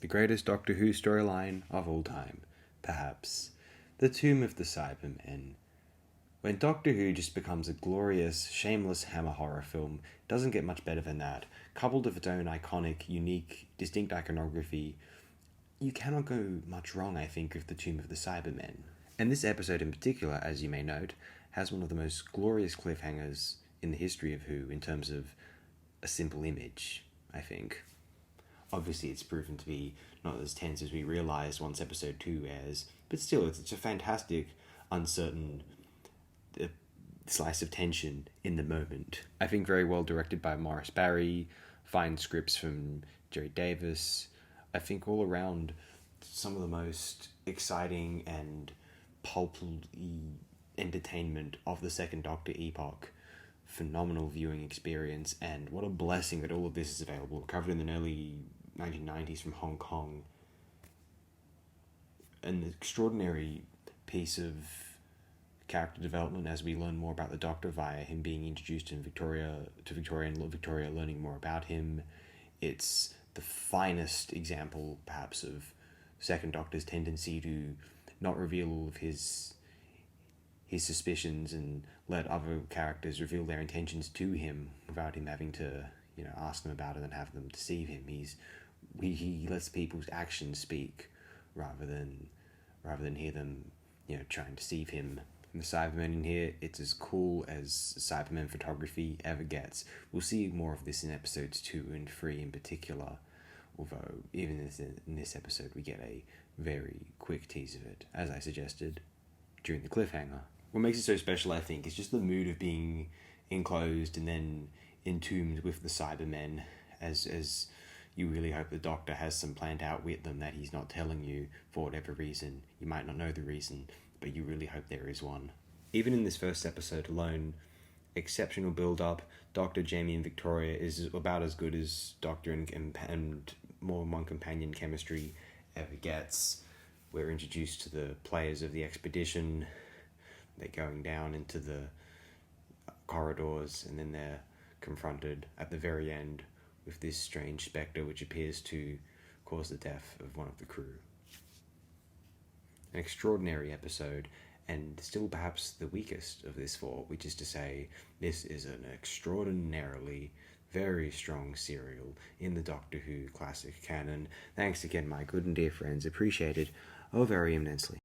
the greatest Doctor Who storyline of all time, perhaps, The Tomb of the Cybermen. When Doctor Who just becomes a glorious, shameless hammer horror film, doesn't get much better than that, coupled with its own iconic, unique, distinct iconography, you cannot go much wrong, I think, with The Tomb of the Cybermen. And this episode in particular, as you may note, has one of the most glorious cliffhangers in the history of Who in terms of a simple image, I think. Obviously, it's proven to be not as tense as we realised once episode 2 airs, but still, it's a fantastic, uncertain slice of tension in the moment. I think very well directed by Maurice Barry, fine scripts from Jerry Davis. I think all around some of the most exciting and pulpy entertainment of the Second Doctor epoch. Phenomenal viewing experience, and what a blessing that all of this is available. Covered in the early 1990s from Hong Kong. An extraordinary piece of character development as we learn more about the Doctor via him being introduced in Victoria and Victoria learning more about him. It's the finest example, perhaps, of Second Doctor's tendency to not reveal all of his suspicions and let other characters reveal their intentions to him without him having to, ask them about it and have them deceive him. He lets people's actions speak rather than hear them, try and deceive him. And the Cybermen in here, it's as cool as Cybermen photography ever gets. We'll see more of this in episodes 2 and 3 in particular, although even in this episode we get a very quick tease of it, as I suggested during the cliffhanger. What makes it so special, I think, is just the mood of being enclosed and then entombed with the Cybermen, as you really hope the Doctor has some planned out with them that he's not telling you for whatever reason. You might not know the reason, but you really hope there is one. Even in this first episode alone, exceptional build-up. Doctor, Jamie and Victoria is about as good as Doctor and more than one companion chemistry ever gets. We're introduced to the players of the expedition. They're going down into the corridors, and then they're confronted at the very end with this strange spectre which appears to cause the death of one of the crew. An extraordinary episode, and still perhaps the weakest of this four, which is to say, this is an extraordinarily very strong serial in the Doctor Who classic canon. Thanks again, my good and dear friends. Appreciated, oh very immensely.